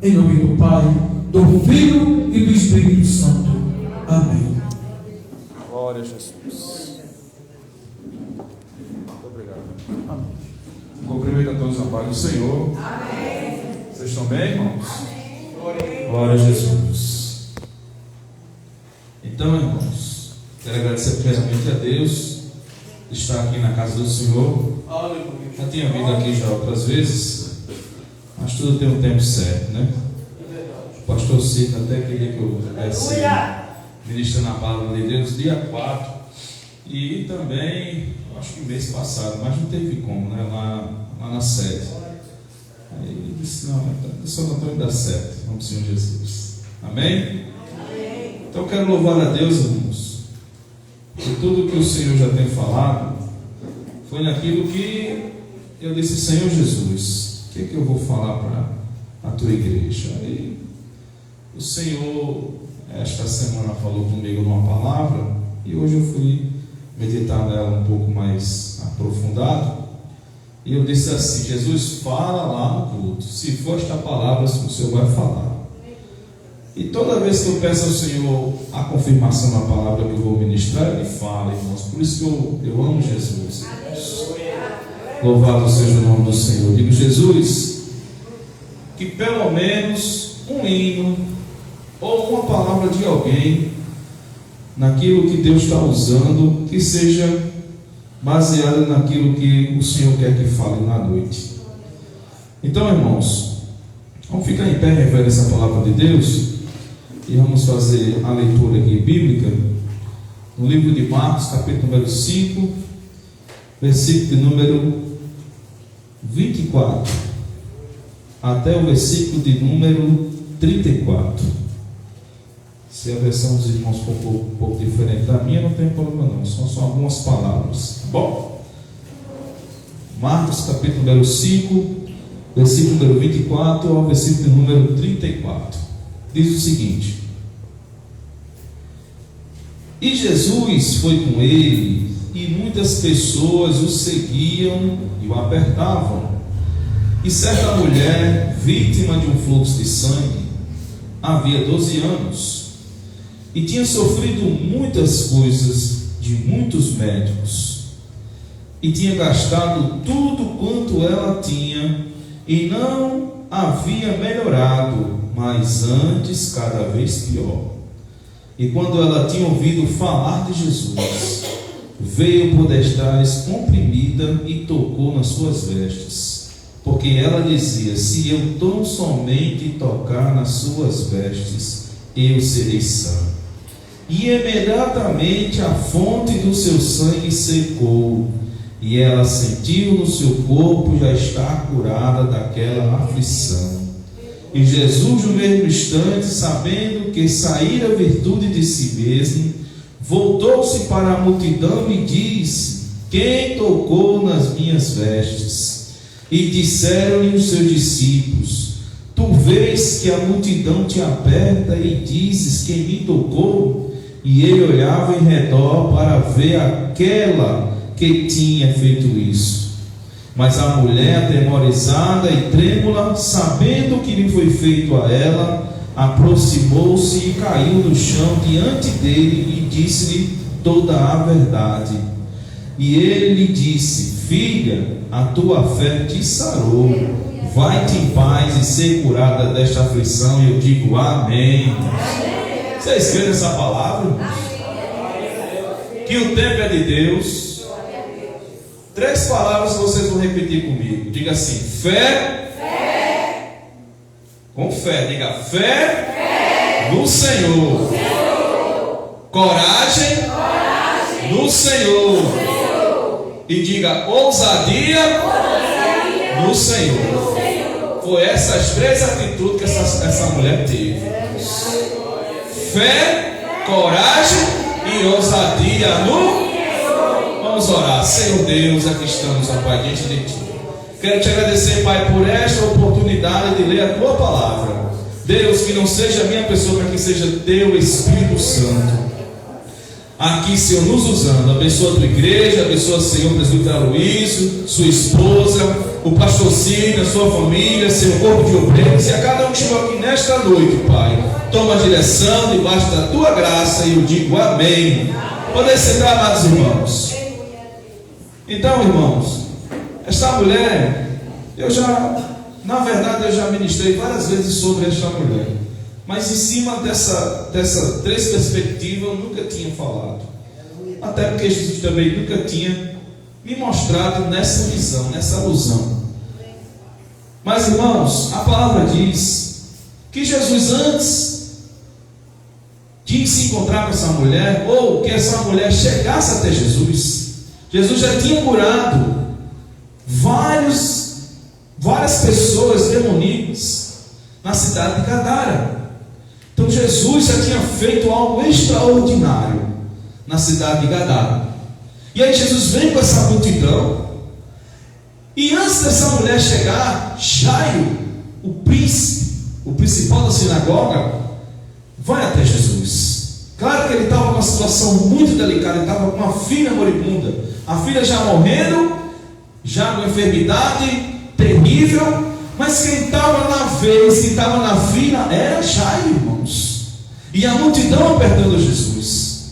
Em nome do Pai, do Filho e do Espírito Santo. Amém. Glória a Jesus. Muito obrigado. Amém. Cumprimento a todos a paz do Senhor. Amém. Vocês estão bem, irmãos? Amém. Glória a Jesus. Então, irmãos, quero agradecer primeiramente a Deus de estar aqui na casa do Senhor. Já tinha vindo aqui já outras vezes, mas tudo tem um tempo certo, né? O pastor Cito até queria que eu estivesse ministrando a palavra de Deus dia 4 e também, acho que mês passado, mas não teve como, né? Lá na sede. Aí ele disse: não, São Antônio dá certo, em nome do Senhor Jesus. Amém? Amém. Então eu quero louvar a Deus, irmãos, por tudo que o Senhor já tem falado. Foi naquilo que eu disse: Senhor Jesus, o que é que eu vou falar para a tua igreja? Aí o Senhor, esta semana, falou comigo numa palavra, e hoje eu fui meditar nela um pouco mais aprofundado. E eu disse assim: Jesus, fala lá no culto, se for esta palavra, o Senhor vai falar. E toda vez que eu peço ao Senhor a confirmação da palavra que eu vou ministrar, Ele fala, irmãos. Por isso que eu amo Jesus, irmãos. Louvado seja o nome do Senhor. Eu digo: Jesus, que pelo menos um hino ou uma palavra de alguém, naquilo que Deus está usando, que seja baseada naquilo que o Senhor quer que fale na noite. Então, irmãos, vamos ficar em pé, rever essa palavra de Deus, e vamos fazer a leitura aqui bíblica no livro de Marcos, capítulo número 5, versículo de número 24 até o versículo de número 34. Se a versão dos irmãos for um pouco diferente da minha, não tem problema não, são só algumas palavras, tá bom? Marcos capítulo número 5, versículo número 24 ao versículo número 34. Diz o seguinte: E Jesus foi com ele, e muitas pessoas o seguiam e o apertavam. E certa mulher, vítima de um fluxo de sangue, havia 12 anos, e tinha sofrido muitas coisas de muitos médicos, e tinha gastado tudo quanto ela tinha, e não havia melhorado, mas antes cada vez pior. E quando ela tinha ouvido falar de Jesus, veio por detrás comprimida e tocou nas suas vestes, porque ela dizia: se eu tão somente tocar nas suas vestes, eu serei sã. E imediatamente a fonte do seu sangue secou, e ela sentiu no seu corpo já estar curada daquela aflição. E Jesus, no mesmo instante, sabendo que saíra a virtude de si mesmo, voltou-se para a multidão e disse: quem tocou nas minhas vestes? E disseram-lhe os seus discípulos: tu vês que a multidão te aperta e dizes: quem me tocou? E ele olhava em redor para ver aquela que tinha feito isso. Mas a mulher, atemorizada e trêmula, sabendo o que lhe foi feito a ela, aproximou-se e caiu no chão diante dele e disse-lhe toda a verdade. E ele lhe disse: filha, a tua fé te sarou, vai-te em paz e ser curada desta aflição. E eu digo amém. Vocês creem nessa palavra? Que o tempo é de Deus. 3 palavras que vocês vão repetir comigo. Diga assim: fé. Fé. Com fé. Diga: fé. No Senhor. Coragem. No Senhor. E diga: ousadia. No Senhor. Foi essas 3 atitudes que essa mulher teve. Fé, coragem e ousadia no... Vamos orar. Senhor Deus, aqui estamos, ó Pai, diante de Ti. Quero Te agradecer, Pai, por esta oportunidade de ler a Tua palavra. Deus, que não seja a minha pessoa, mas que seja Teu Espírito Santo aqui, Senhor, nos usando. Abençoa a tua igreja, abençoa, Senhor, o presbítero Aloysio, sua esposa, o pastor Cine, a sua família, seu corpo de obreiros, e a cada um que chegou aqui nesta noite, Pai. Toma a direção debaixo da tua graça, e eu digo amém. Podem sentar, amados irmãos. Então, irmãos, esta mulher, na verdade, eu já ministrei várias vezes sobre esta mulher, mas em cima dessas três perspectivas eu nunca tinha falado, até porque Jesus também nunca tinha me mostrado nessa visão, nessa alusão. Mas, irmãos, a palavra diz que Jesus, antes de se encontrar com essa mulher, ou que essa mulher chegasse até Jesus já tinha curado várias pessoas demoníacas na cidade de Gadara. Então Jesus já tinha feito algo extraordinário na cidade de Gadara. E aí Jesus vem com essa multidão, e antes dessa mulher chegar, Jairo, o principal da sinagoga, vai até Jesus. Claro que ele estava numa situação muito delicada, ele estava com uma filha moribunda, a filha já morrendo, já com enfermidade terrível, mas quem estava na vez, quem estava na fila era Jairo, irmãos. E a multidão apertando Jesus.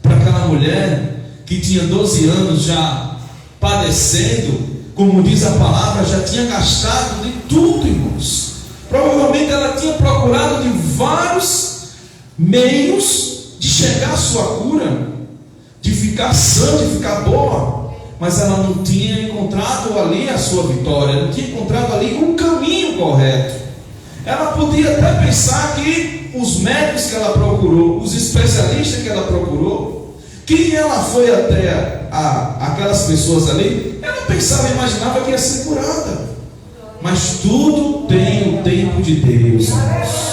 Para aquela mulher que tinha 12 anos já padecendo, como diz a palavra, já tinha gastado de tudo, irmãos. Provavelmente ela tinha procurado de vários meios de chegar à sua cura, de ficar sã, de ficar boa, mas ela não tinha encontrado ali a sua vitória, não tinha encontrado ali um caminho correto. Ela podia até pensar que os médicos que ela procurou, os especialistas que ela procurou, que ela foi até aquelas pessoas ali, ela pensava, imaginava que ia ser curada. Mas tudo tem o tempo de Deus, irmãos.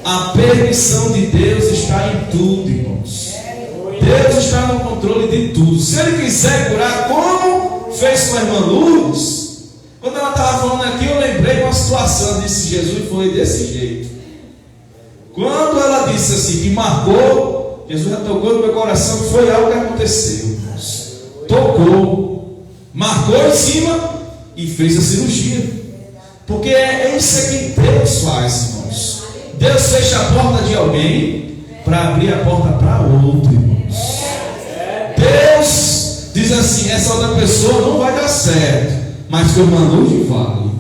A permissão de Deus está em tudo, irmãos. Deus está no controle de tudo. Se Ele quiser curar, como fez com a irmã Lourdes, quando ela estava falando aqui, eu lembrei de uma situação. Disse: Jesus foi desse jeito. Quando ela disse assim, que marcou, Jesus já tocou no meu coração, que foi algo que aconteceu, irmãos. Tocou, marcou em cima e fez a cirurgia. Porque é isso que Deus faz, irmãos. Deus fecha a porta de alguém para abrir a porta para outro, irmãos. Deus diz assim: essa outra pessoa não vai dar certo, mas que eu mando de vale.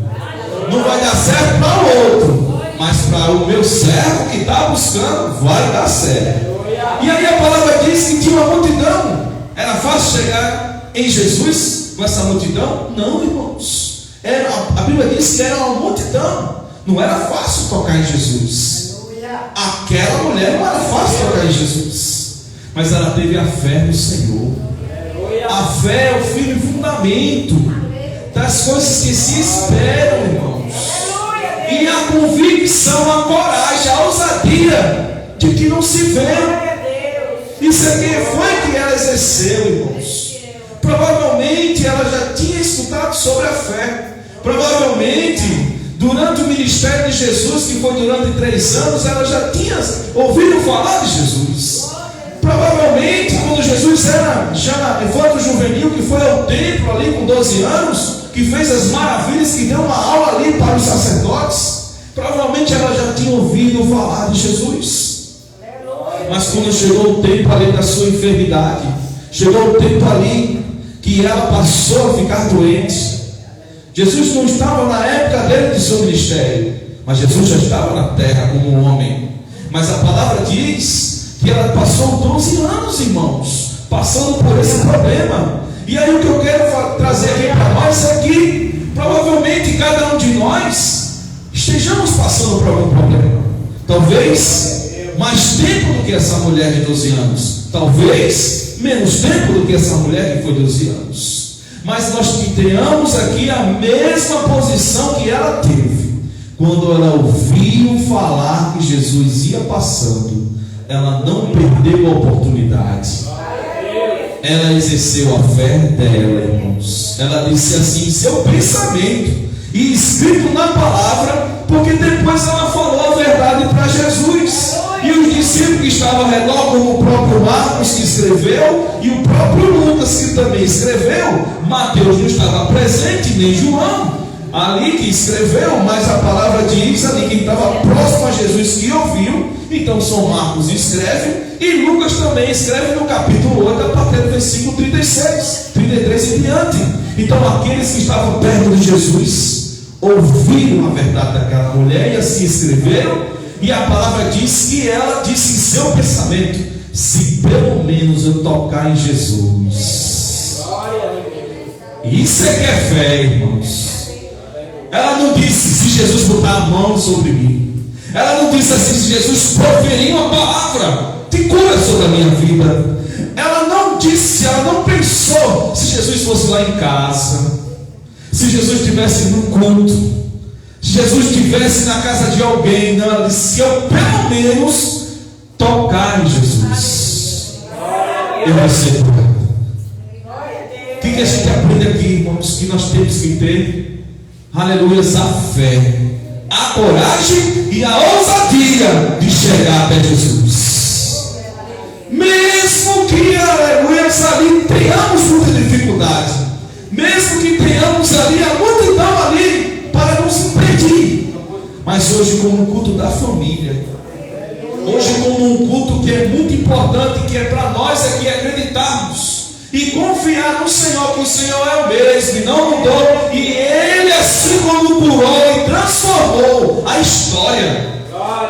Não vai dar certo para o outro, mas para o meu servo que está buscando, vai dar certo. E aí a palavra diz que tinha uma multidão. Era fácil chegar em Jesus com essa multidão? Não, irmãos. A Bíblia diz que era uma multidão. Não era fácil tocar em Jesus. Aquela mulher não era fácil tocar em Jesus, mas ela teve a fé no Senhor. A fé é o firme fundamento das coisas que se esperam, irmãos. E a convicção, a coragem, a ousadia de que não se vê. Isso aqui foi que ela exerceu, irmãos. Provavelmente ela já tinha escutado sobre a fé. Provavelmente durante o ministério de Jesus, que foi durante 3 anos, ela já tinha ouvido falar de Jesus. Provavelmente quando Jesus era já infanto juvenil, que foi ao templo ali com 12 anos, que fez as maravilhas, que deu uma aula ali para os sacerdotes, provavelmente ela já tinha ouvido falar de Jesus. Mas quando chegou o tempo ali da sua enfermidade, chegou o tempo ali que ela passou a ficar doente. Jesus não estava na época dele de seu ministério, mas Jesus já estava na terra como um homem. Mas a palavra diz que ela passou 12 anos, irmãos, passando por esse problema. E aí o que eu quero trazer aqui para nós é que provavelmente cada um de nós estejamos passando por algum problema. Talvez mais tempo do que essa mulher de 12 anos, talvez menos tempo do que essa mulher que foi 12 anos. Mas nós tenhamos aqui a mesma posição que ela teve. Quando ela ouviu falar que Jesus ia passando, ela não perdeu a oportunidade. Ela exerceu a fé dela, irmãos. Ela disse assim, seu pensamento, e escrito na palavra, porque depois ela falou a verdade para Jesus. E os discípulos que estavam ao redor, como o próprio Marcos que escreveu, e o próprio Lucas que também escreveu. Mateus não estava presente, nem João ali que escreveu, mas a palavra diz ali que estava próximo a Jesus que ouviu. Então São Marcos escreve, e Lucas também escreve no capítulo 8, a partir do versículo 36, 33 e diante. Então aqueles que estavam perto de Jesus ouviram a verdade daquela mulher e assim escreveram. E a palavra diz que ela disse em seu pensamento: se pelo menos eu tocar em Jesus. Isso é que é fé, irmãos. Ela não disse: se Jesus botar a mão sobre mim. Ela não disse assim: se Jesus proferir uma palavra de cura sobre a minha vida. Ela não disse, ela não pensou se Jesus fosse lá em casa, se Jesus estivesse num culto, se Jesus estivesse na casa de alguém. Não, ela disse: se eu pelo menos tocar em Jesus, eu vou ser curado. O que a gente aprende aqui, irmãos? Que nós temos que ter, aleluia, a fé, a coragem e a ousadia de chegar até Jesus. Mesmo que, aleluia, ali tenhamos muita dificuldade, mesmo que tenhamos ali a multidão ali para nos impedir, mas hoje como um culto da família, hoje como um culto que é muito importante, que é para nós aqui acreditarmos e confiar no Senhor, que o Senhor é o mesmo e não mudou, e Ele assim como curou e transformou a história,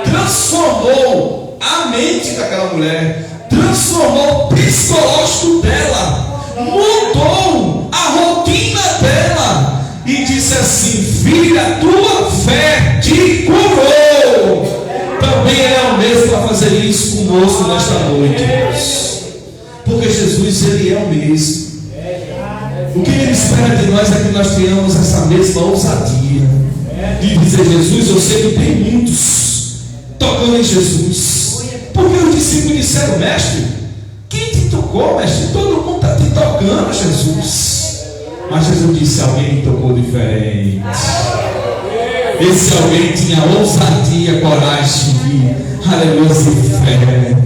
transformou a mente daquela mulher, transformou o psicológico dela, mudou a rotina dela e disse assim: filha, tua fé te curou. Também é o mesmo para fazer isso conosco nesta noite, porque Jesus, Ele é o mesmo. O que Ele espera de nós é que nós tenhamos essa mesma ousadia de dizer: Jesus, eu sei que tem muitos tocando em Jesus. Porque os discípulos disseram: mestre, quem te tocou, mestre? Todo mundo está te tocando, Jesus. Mas Jesus disse: alguém me tocou diferente. Esse alguém tinha ousadia, coragem, aleluia, e fé.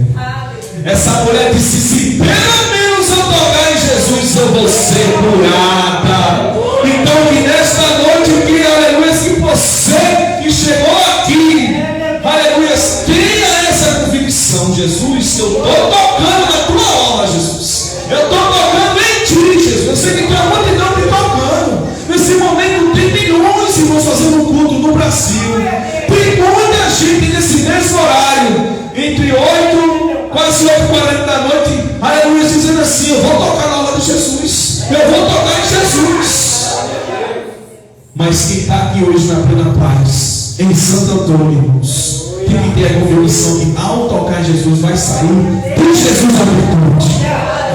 Essa mulher disse: se pelo menos eu tocar em Jesus, eu vou ser curada. Então que nesta noite, que aleluia, que você que chegou aqui, aleluia, tenha essa convicção: Jesus, eu estou tocando na tua obra, Jesus. Eu estou tocando em ti, Jesus. Eu sei que tem uma multidão me tocando. Nesse momento tem milhões de irmãos fazendo um culto no Brasil. Tem muita gente nesse mesmo horário, entre 8, quase 8h40 da noite, aleluia, dizendo assim: eu vou tocar na obra de Jesus. Eu vou tocar em Jesus. Mas quem está aqui hoje na Plena Paz, em Santo Antônio, irmãos, tem que ter a convicção que ao tocar Jesus vai sair de Jesus a virtude.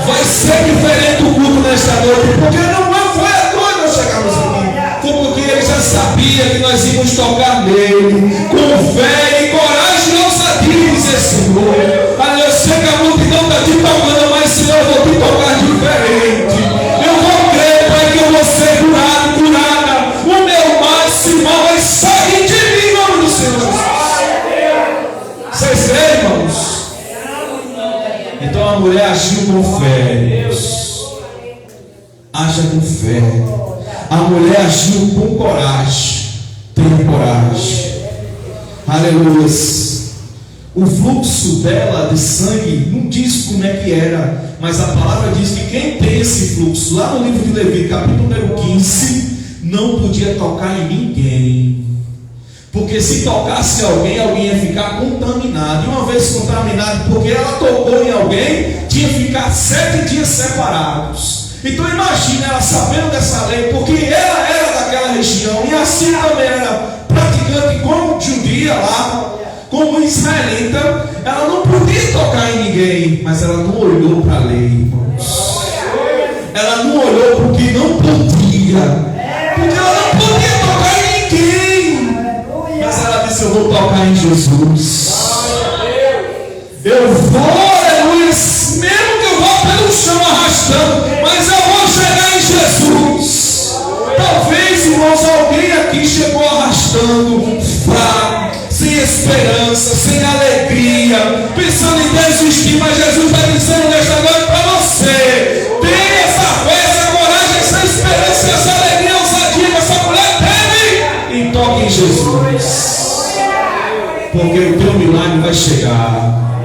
Vai ser diferente o culto nesta noite, porque não foi à toa nós chegarmos aqui. Foi porque Ele já sabia que nós íamos tocar nele, com fé e coragem e ousadia, dizer: Senhor, eu sei que a multidão está te tocando, mas Senhor, eu vou te tocar diferente. Eu vou crer, Pai, que eu vou ser curado, curada. O meu máximo vai sair de mim, em nome do Senhor Jesus. Vocês creem, irmãos? Então a mulher agiu com fé. Haja com fé. A mulher agiu com coragem. Tenha coragem. Aleluia. O fluxo dela de sangue não diz como é que era, mas a palavra diz que quem tem esse fluxo, lá no livro de Levítico, capítulo número 15, não podia tocar em ninguém. Porque se tocasse alguém, alguém ia ficar contaminado. E uma vez contaminado, porque ela tocou em alguém, tinha que ficar 7 dias separados. Então imagina ela sabendo dessa lei, porque ela era daquela região, e assim também era praticante como judia lá, como israelita. Ela não podia tocar em ninguém, mas ela não olhou para a lei, irmãos. Ela não olhou porque não podia, porque ela não podia tocar em ninguém. Mas ela disse: eu vou tocar em Jesus. Eu vou, aleluia, mesmo que eu vou pelo chão arrastando, mas eu vou chegar em Jesus. Talvez, irmãos, alguém aqui chegou arrastando, fraco, sem esperança, sem alegria, porque o teu milagre vai chegar.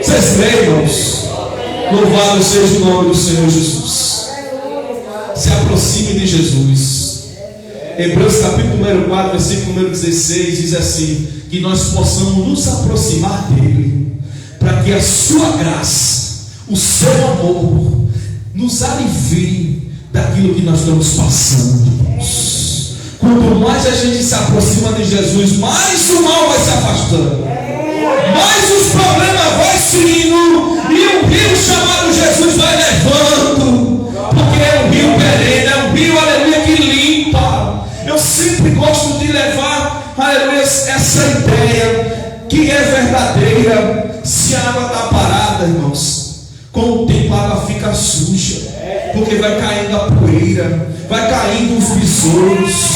Vocês creem, irmãos? Louvado seja o nome do Senhor Jesus. Se aproxime de Jesus. Hebreus capítulo número 4, versículo número 16 diz assim: que nós possamos nos aproximar dele, para que a sua graça, o seu amor nos alivie daquilo que nós estamos passando. Quanto mais a gente se aproxima de Jesus, mais o mal vai se afastando, mais os problemas vão se indo, e o rio chamado Jesus vai levando, porque é um rio perene, é um rio, aleluia, que limpa. Eu sempre gosto de levar, aleluia, essa ideia que é verdadeira. Se a água está parada, irmãos, com o tempo a água fica suja, porque vai caindo a poeira, vai caindo os besouros.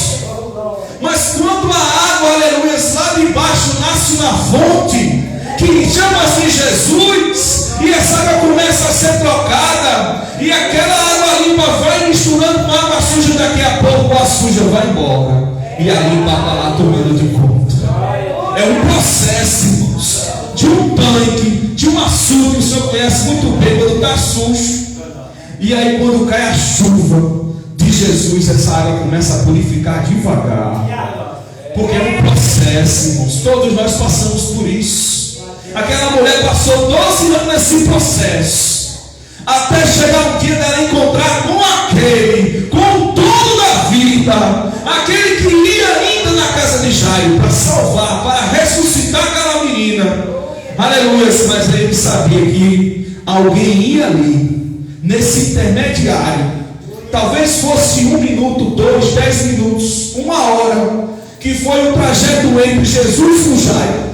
Mas quando a água, aleluia, lá de baixo nasce uma fonte que chama-se Jesus, e essa água começa a ser trocada, e aquela água limpa vai misturando com água suja, daqui a pouco a suja vai embora, e a limpa está lá tomando de conta. É um processo, irmãos, de um tanque, de um açude que o senhor conhece muito bem, quando está sujo, e aí quando cai a chuva de Jesus, essa água começa a purificar devagar, porque é um processo, irmãos. Todos nós passamos por isso. Aquela mulher passou 12 anos nesse processo, até chegar um dia dela encontrar com aquele, com o dono da vida, aquele que ia ainda na casa de Jairo para salvar, para ressuscitar aquela menina. Aleluia. Mas ele sabia que alguém ia ali, nesse intermediário, talvez fosse 1 minuto, 2, 10 minutos, 1 hora, que foi o trajeto entre Jesus e o Jairo.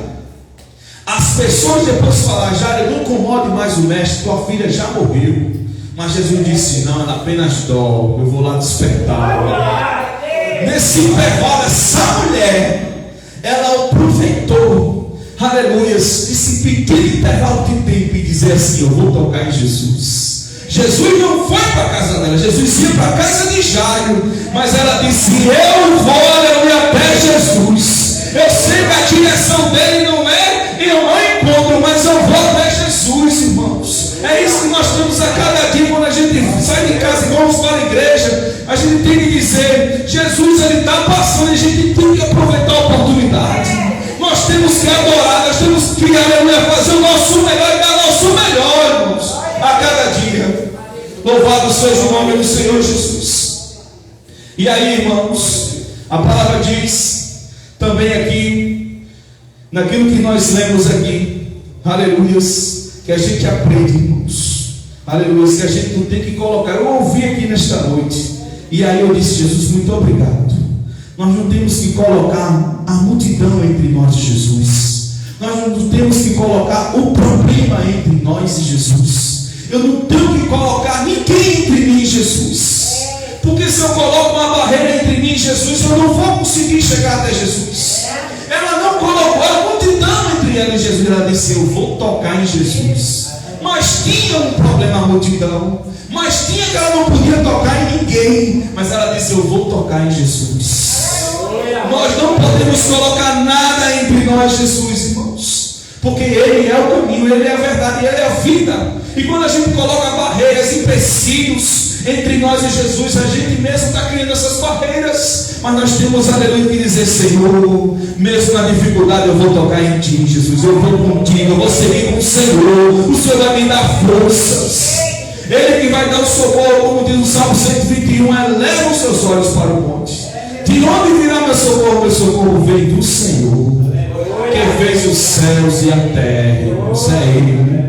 As pessoas depois falaram: Jairo, não incomode mais o mestre, tua filha já morreu. Mas Jesus disse: não, ela apenas dorme, eu vou lá despertar. Nesse intervalo, essa mulher, ela aproveitou, aleluia, esse pequeno intervalo de tempo, e dizer assim: eu vou tocar em Jesus. Jesus não foi para a casa dela, Jesus ia para a casa de Jairo, mas ela disse: eu vou, aleluia, até Jesus. Eu sei que a direção dele não é, eu não encontro, mas eu vou até Jesus, irmãos. É isso que nós temos a cada dia, quando a gente sai de casa e vamos para a igreja. A gente tem que dizer: Jesus, ele está passando, a gente tem que aproveitar a oportunidade. Nós temos que adorar, nós temos que, aleluia, fazer o nosso melhor e dar o nosso melhor, irmãos, a cada dia. Louvado seja o nome do Senhor Jesus. E aí, irmãos, a palavra diz também aqui, naquilo que nós lemos aqui, aleluias, que a gente aprende, irmãos, aleluias, que a gente não tem que colocar. Eu ouvi aqui nesta noite, e aí eu disse: Jesus, muito obrigado. Nós não temos que colocar a multidão entre nós e Jesus. Nós não temos que colocar o problema entre nós e Jesus. Eu não tenho que colocar ninguém entre mim e Jesus, porque se eu coloco uma barreira entre mim e Jesus, eu não vou conseguir chegar até Jesus. Ela não colocou a multidão entre ela e Jesus. Ela disse: eu vou tocar em Jesus. Mas tinha um problema a multidão, mas tinha que ela não podia tocar em ninguém, mas ela disse: eu vou tocar em Jesus. Nós não podemos colocar nada entre nós, Jesus, irmãos, porque Ele é o caminho, Ele é a verdade, Ele é a vida. E quando a gente coloca barreiras, empecilhos entre nós e Jesus, a gente mesmo está criando essas barreiras. Mas nós temos, aleluia, que dizer: Senhor, mesmo na dificuldade eu vou tocar em Ti, Jesus. Eu vou contigo, eu vou seguir com o Senhor. O Senhor vai me dar forças. Ele que vai dar o socorro, como diz o Salmo 121, eleva os seus olhos para o monte. De onde virá meu socorro? Meu socorro vem do Senhor, que fez os céus e a terra. É Ele.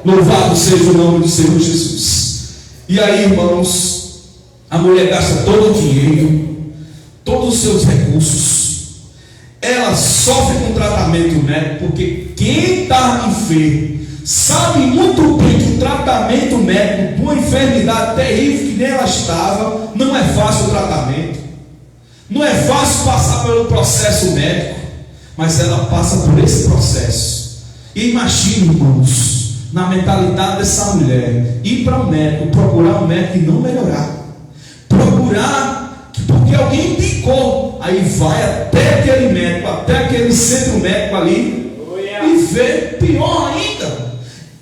Louvado seja o nome do Senhor Jesus. E aí, irmãos, a mulher gasta todo o dinheiro, todos os seus recursos. Ela sofre com tratamento médico, porque quem está enfermo sabe muito bem que o tratamento médico de uma enfermidade terrível que nem ela estava, não é fácil o tratamento, não é fácil passar pelo processo médico, mas ela passa por esse processo. E imagine, irmãos, na mentalidade dessa mulher, ir para o médico, procurar um médico e não melhorar, procurar, porque porque alguém indicou. Aí vai até aquele médico, até aquele centro médico ali, e vê pior ainda.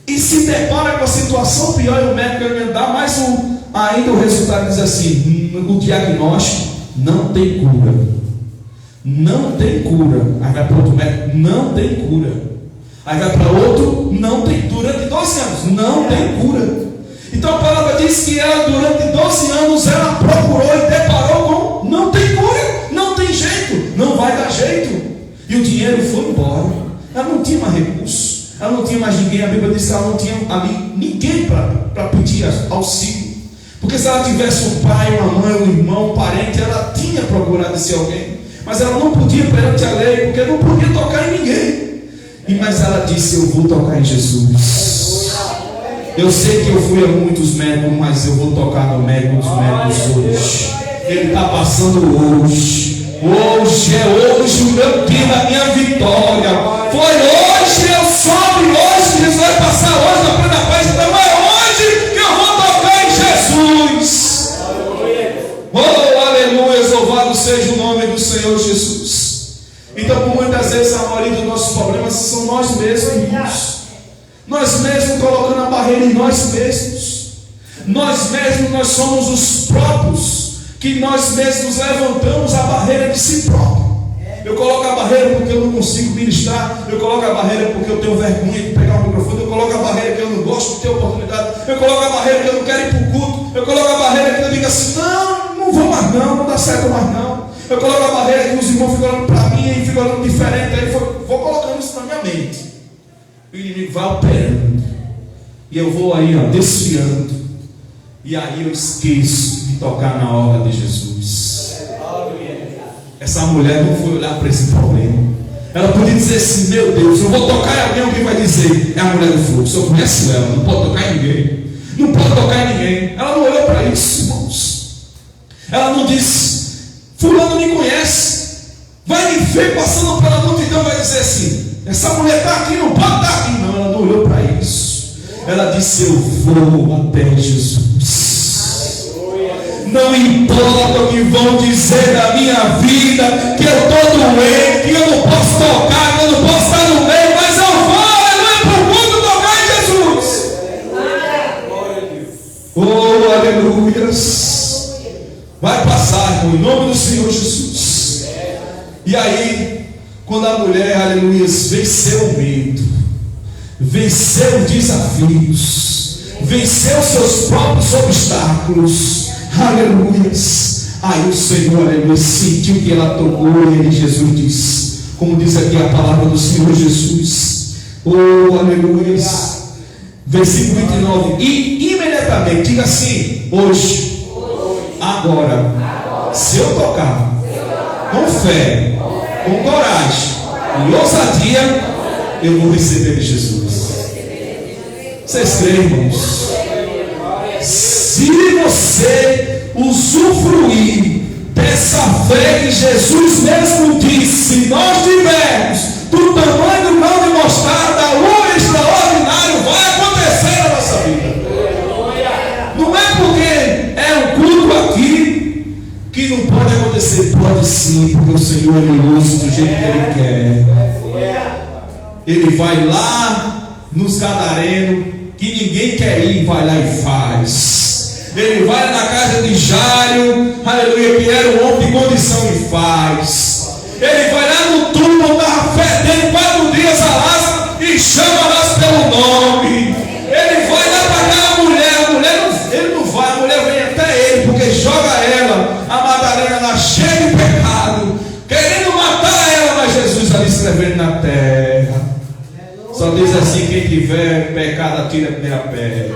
E se depara com a situação pior, e o médico ainda dá mais ainda o resultado diz assim: o diagnóstico não tem cura. Não tem cura. Aí vai para outro médico, não tem cura. Aí vai para outro, não tem. Durante 12 anos, não tem cura. Então a palavra diz que ela, durante 12 anos, ela procurou e deparou com: não tem cura, não tem jeito, não vai dar jeito. E o dinheiro foi embora. Ela não tinha mais recurso, ela não tinha mais ninguém. A Bíblia diz que ela não tinha ali ninguém para pedir auxílio. Porque se ela tivesse um pai, uma mãe, um irmão, um parente, ela tinha procurado esse alguém. Mas ela não podia perante a lei, porque não podia tocar em ninguém. Mas ela disse: eu vou tocar em Jesus. Eu sei que eu fui a muitos médicos, mas eu vou tocar no médico dos médicos hoje. Ele está passando hoje. Hoje é hoje o meu dia da minha vitória. Foi hoje, eu soube hoje. Jesus vai passar hoje na plena paz. Então é hoje que eu vou tocar em Jesus. Oh, aleluia, louvado seja o nome do Senhor Jesus. Então, por muitas vezes, a maioria dos nossos problemas são nós mesmos, irmãos. Nós mesmos colocando a barreira em nós mesmos. Nós mesmos, nós somos os próprios que nós mesmos levantamos a barreira de si próprio. Eu coloco a barreira porque eu não consigo ministrar. Eu coloco a barreira porque eu tenho vergonha de pegar o microfone. Eu coloco a barreira que eu não gosto de ter oportunidade. Eu coloco a barreira que eu não quero ir para o culto. Eu coloco a barreira que eu digo assim: não vou mais não dá certo mais não. Eu coloco a barreira que os irmãos ficam olhando para mim e ficam olhando diferente. Aí vou colocando isso na minha mente. O inimigo vai operando. E eu vou aí, desfiando. E aí eu esqueço de tocar na obra de Jesus. Essa mulher não foi olhar para esse problema. Ela podia dizer assim: meu Deus, eu vou tocar em alguém. Alguém vai dizer: é a mulher do fluxo. Eu conheço ela, não pode tocar em ninguém. Não pode tocar em ninguém. Ela não olhou para isso, irmãos. Ela não disse: fulano me conhece. Vai me ver passando pela multidão, vai dizer assim: essa mulher está aqui, não pode estar aqui. Não, ela não olhou para isso. Ela disse: eu vou até Jesus. Não importa o que vão dizer da minha vida, que eu estou doente, que eu não posso tocar, que eu não posso estar no meio, mas eu vou, aleluia, para o mundo tocar em Jesus. Oh, aleluias. Vai passar, irmão, em nome do Senhor Jesus. E aí, quando a mulher, aleluia, venceu o medo, venceu os desafios, venceu seus próprios obstáculos, aleluia, aí o Senhor, aleluia, sentiu que ela tocou e ele, Jesus diz, como diz aqui a palavra do Senhor Jesus, oh, aleluia, versículo 29, e imediatamente, diga assim: hoje, agora, se eu tocar com fé, com coragem e ousadia, eu vou receber de Jesus. Vocês creem, irmãos? Se você usufruir dessa fé que Jesus mesmo disse, se nós tivermos do tamanho do grão de mostarda, o extraordinário vai acontecer na nossa vida. Não é porque é um culto aqui que não pode acontecer. Pode sim, porque o Senhor ele usa do jeito que Ele quer. Ele vai lá nos Gadarenos, que ninguém quer ir, vai lá e faz. Ele vai na casa de Jairo, aleluia, que era um homem de condição, e faz. Ele vai lá no túmulo, estava fedendo 4 dias a Lázaro e chama Lázaro pelo nome. Ele vai lá para aquela mulher, ele não vai, a mulher vem até ele, porque joga ela, a Madalena lá cheia de pecado, querendo matar ela, mas Jesus ali escrevendo na terra. Só diz assim: quem tiver pecado, atira a primeira pedra.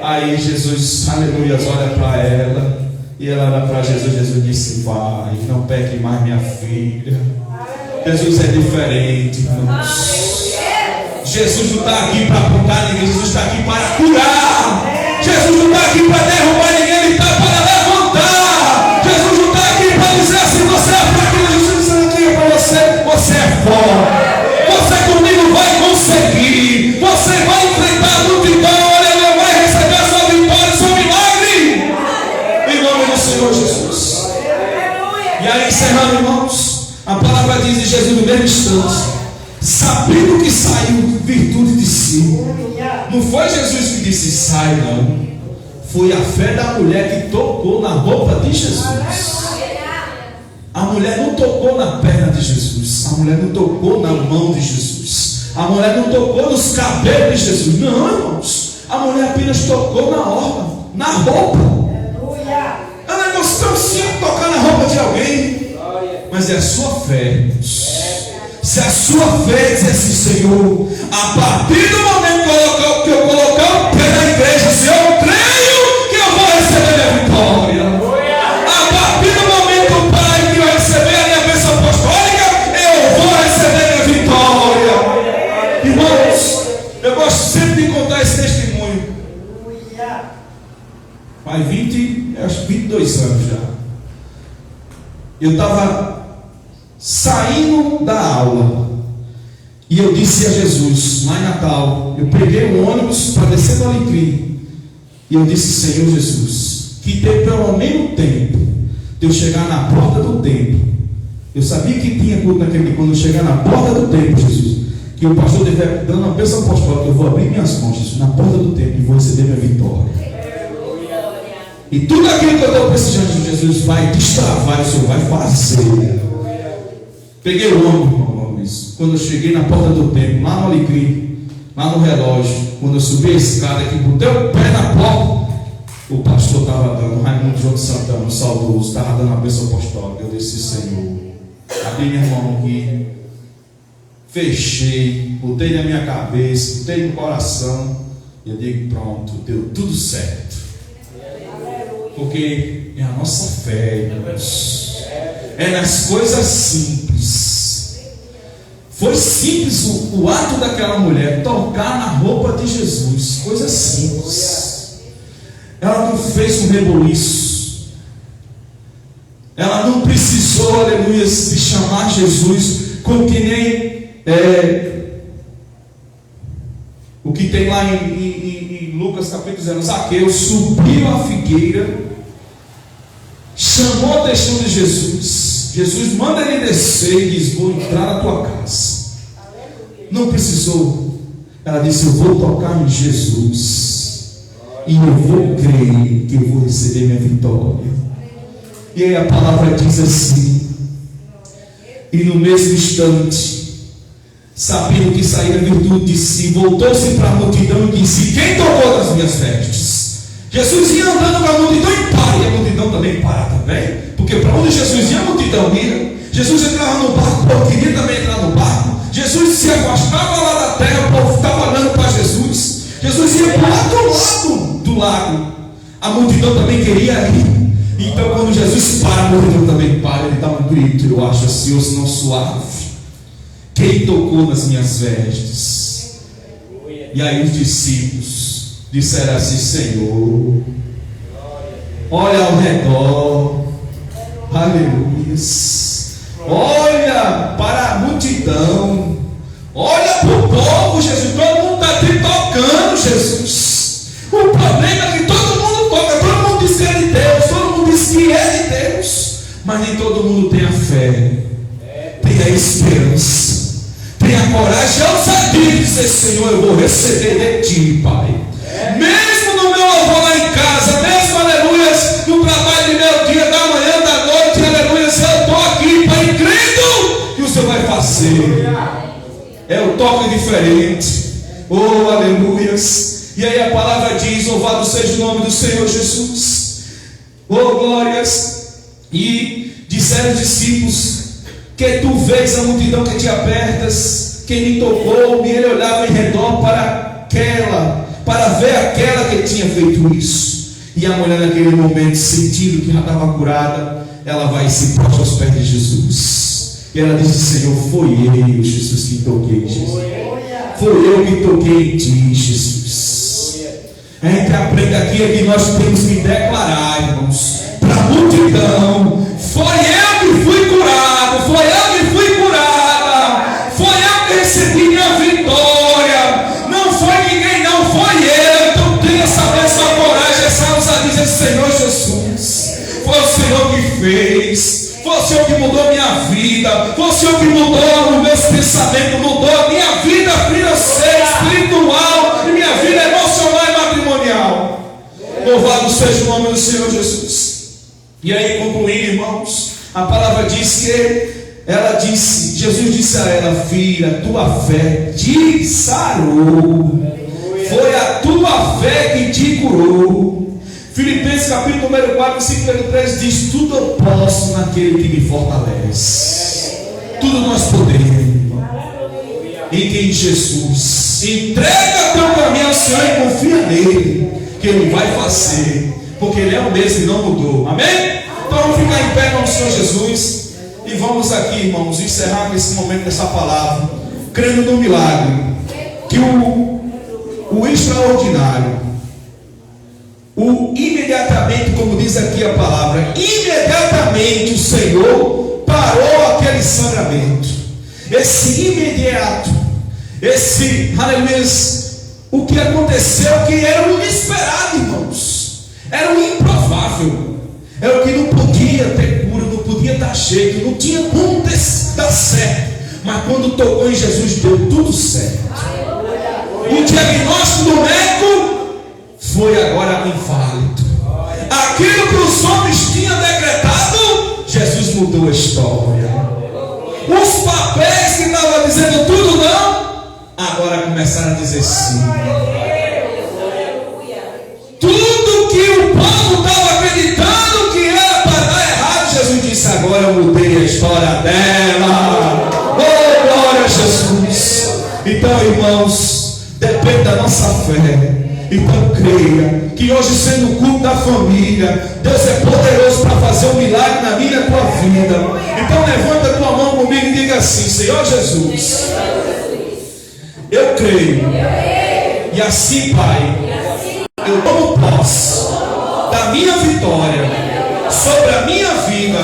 Aí Jesus, aleluia, olha para ela, e ela olha para Jesus. Jesus disse: vai, não peque mais, minha filha. Jesus é diferente, irmãos. Jesus não está aqui para apontar ninguém, Jesus está aqui para curar. Jesus não está aqui para derrubar ninguém, Ele está para levantar. Jesus não está aqui para dizer assim: você é fraco. Jesus está aqui para você é forte. Você comigo vai conseguir. Você vai enfrentar a multidão. Aleluia, vai receber a sua vitória, seu milagre. Em nome do Senhor Jesus. diz de Jesus no mesmo instante, sabendo que saiu virtude de si. Não foi Jesus que disse sai, não. Foi a fé da mulher que tocou na roupa de Jesus. A mulher não tocou na perna de Jesus. A mulher não tocou na mão de Jesus. A mulher não tocou nos cabelos de Jesus. Não, irmãos. A mulher apenas tocou na orla, na roupa. É um negócio tão simples tocar na roupa de alguém. Mas é a sua fé. Se a sua fé dizer assim, Senhor, a partir do momento que eu colocar o pé na igreja, Senhor, eu creio que eu vou receber a vitória. A partir do momento, Pai, que eu receber a minha bênção apostólica, eu vou receber a vitória. Irmãos, eu gosto sempre de contar esse testemunho. Faz 22 anos já. Eu estava saindo da aula e eu disse a Jesus, lá em Natal, eu peguei um ônibus para descer no Alecrim e eu disse, Senhor Jesus, que dê pelo menos tempo de eu chegar na porta do templo. Eu sabia que tinha culto naquele, quando eu chegar na porta do templo, Jesus, que o pastor estiver dando uma bênção apostólica, eu vou abrir minhas mãos, Jesus, na porta do templo, e vou receber minha vitória. E tudo aquilo que eu estou precisando de Jesus vai destravar, o Senhor vai fazer. Peguei o ônibus, quando eu cheguei na porta do templo, lá no Alecrim, lá no relógio, quando eu subi a escada, que botei o pé na porta, o pastor estava dando, Raimundo João de Santana, saudoso, estava dando a bênção apostólica. Eu disse, Senhor, abri minha mão aqui, fechei, botei na minha cabeça, botei no coração, e eu digo, pronto, deu tudo certo. Porque é a nossa fé, irmãos. É nas coisas simples. Foi simples o ato daquela mulher tocar na roupa de Jesus. Coisa simples. Ela não fez um reboliço. Ela não precisou, aleluia, de chamar Jesus como que nem o que tem lá em Lucas capítulo 0. Zaqueu subiu a figueira, chamou a atenção de Jesus. Jesus manda ele descer e diz, vou entrar na tua casa. Não precisou. Ela disse, eu vou tocar em Jesus e eu vou crer que eu vou receber minha vitória. E aí a palavra diz assim, e no mesmo instante, sabendo que saíra virtude de si, voltou-se para a multidão e disse, quem tocou nas minhas vestes? Jesus ia andando com a multidão e para, e a multidão também para também, porque para onde Jesus ia, a multidão ia. Jesus entrava no barco, o povo queria também entrar no barco. Jesus se afastava lá da terra, o povo estava olhando para Jesus. Jesus ia para o outro lado do lago, a multidão também queria ir. Então quando Jesus para, a multidão também para, ele dá um grito, eu acho assim, ou se não suave, quem tocou nas minhas vestes? E aí os discípulos disseram assim, Senhor, olha ao redor, aleluia, olha para a multidão, olha para o povo, Jesus, todo mundo está te tocando, Jesus. O problema é que todo mundo toca, todo mundo diz que é de Deus, todo mundo diz que é de Deus, mas nem todo mundo tem a fé, tem a esperança, tem a coragem, a ousadia de dizer, Senhor, eu vou receber de ti, Pai. Mesmo no meu avô lá em casa, mesmo, aleluia, no trabalho do meu dia, da manhã, da noite, aleluia, eu estou aqui, Pai, crendo que o Senhor vai fazer. É o toque diferente. Oh, aleluia. E aí a palavra diz, louvado seja o nome do Senhor Jesus. Oh, glórias. E disseram os discípulos, que tu vês a multidão que te apertas, quem me tocou, e ele olhava em redor para ver aquela que tinha feito isso. E a mulher naquele momento, sentindo que já estava curada, ela vai e se prostra aos pés de Jesus. E ela disse, Senhor, foi eu, Jesus, que toquei, Jesus. Foi eu que toquei em ti, Jesus. A gente aprende aqui é que nós temos que declarar, irmãos, para a multidão, foi eu que fui curado, foi eu que fui curada, foi eu que recebi minha vitória, não foi ninguém, não foi eu. Então tenha essa coragem, essa ousadia, Senhor Jesus, foi o Senhor que fez, foi o Senhor Senhor que mudou minha vida, foi o Senhor que mudou os meus pensamentos, mudou a minha vida financeira, espiritual, e minha vida emocional e matrimonial. Louvado seja o nome do Senhor Jesus. E aí, concluindo, irmãos, a palavra diz que Jesus disse a ela: filha, tua fé te sarou. Foi a tua fé que te curou. Filipenses capítulo número 4, versículo número 3 diz: tudo eu posso naquele que me fortalece. Tudo nós podemos, em quem Jesus. Entrega teu caminho ao Senhor e confia nele, que ele vai fazer, porque ele é o mesmo e não mudou. Amém? Então vamos ficar em pé com o Senhor Jesus. E vamos aqui, irmãos, encerrar com esse momento dessa palavra, crendo no milagre, que o extraordinário, o imediatamente, como diz aqui a palavra, imediatamente o Senhor parou aquele sangramento. Esse imediato, aleluia, o que aconteceu, que era o inesperado, irmãos, era o improvável, era o que não podia ter cura, não podia dar jeito, não tinha como dar certo. Mas quando tocou em Jesus, deu tudo certo. O diagnóstico do médico foi agora inválido. Aquilo que os homens tinham decretado, Jesus mudou a história. Os papéis que estavam dizendo tudo não, agora começaram a dizer sim. Tudo que o povo estava acreditando que era para dar errado, Jesus disse: agora eu mudei a história dela. Oh, glória a Jesus. Então, irmãos, depende da nossa fé. Então creia que hoje, sendo o culto da família, Deus é poderoso para fazer um milagre na minha e na tua vida. Então levanta a tua mão comigo e diga assim: Senhor Jesus, eu creio. E assim, Pai, eu tomo posse da minha vitória sobre a minha vida,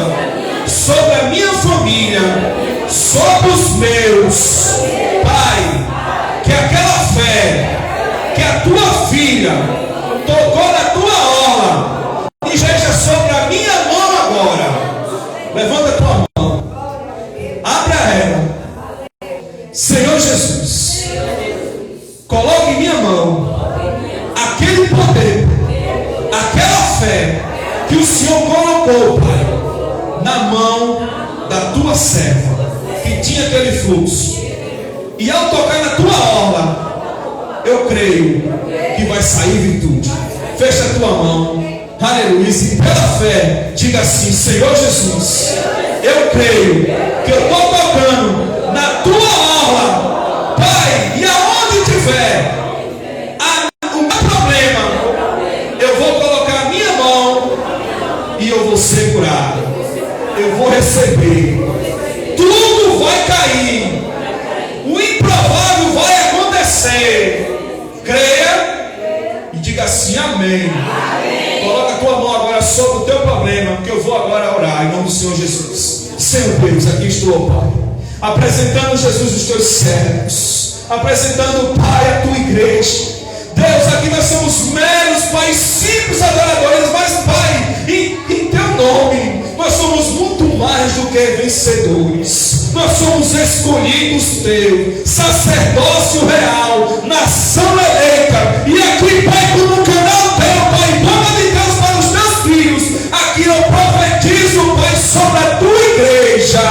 sobre a minha família, sobre os meus. Pai, que aquela fé que a tua filha tocou na tua orla e esteja sobre a minha mão agora. Levanta a tua mão, abre a ela. Senhor Jesus, coloque em minha mão aquele poder, aquela fé que o Senhor colocou, Pai, na mão da tua serva, que tinha aquele fluxo. E ao tocar na tua orla, eu creio que vai sair virtude. Fecha a tua mão, aleluia, e pela fé diga assim: Senhor Jesus, eu creio que eu estou tocando na tua orla, Pai, e aonde tiver o meu problema, eu vou colocar a minha mão e eu vou ser curado, eu vou receber, tudo vai cair, o improvável vai acontecer. Creia e diga assim: amém. Coloca a tua mão agora sobre o teu problema, porque eu vou agora orar em nome do Senhor Jesus. Senhor Deus, aqui estou, Pai, apresentando, Jesus, os teus servos, apresentando, Pai, a tua igreja. Deus, aqui nós somos meros, Pai, simples adoradores, mas, Pai, em teu nome nós somos muito mais do que vencedores. Nós somos escolhidos teu, sacerdócio real, nação eleita. E aqui, Pai, como canal teu, Pai, boca de Deus para os teus filhos, aqui eu profetizo, Pai, sobre a tua igreja.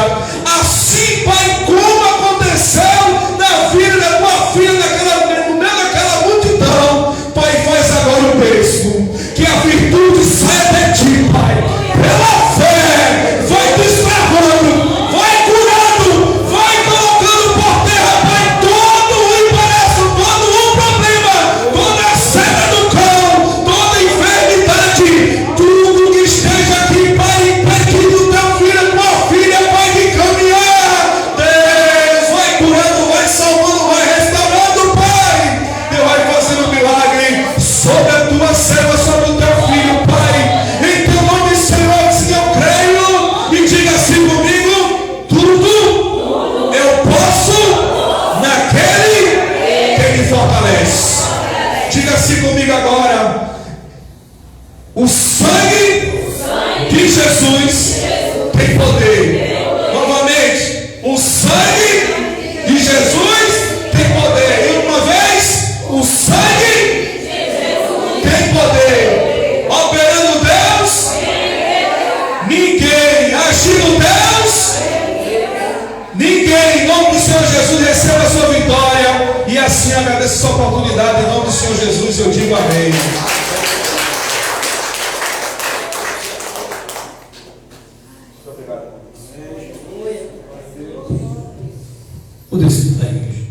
Assim, Pai, como aconteceu na vida da tua filha, no meio daquela multidão, Pai, faz agora o mesmo. Que a virtude saia de ti, Pai, pela fé, vai destravando, vai curando, vai colocando por terra, Pai, todo o embaraço, todo o problema. assim, agradeço essa oportunidade em nome do Senhor Jesus. Eu digo amém. Poder sentar, igreja.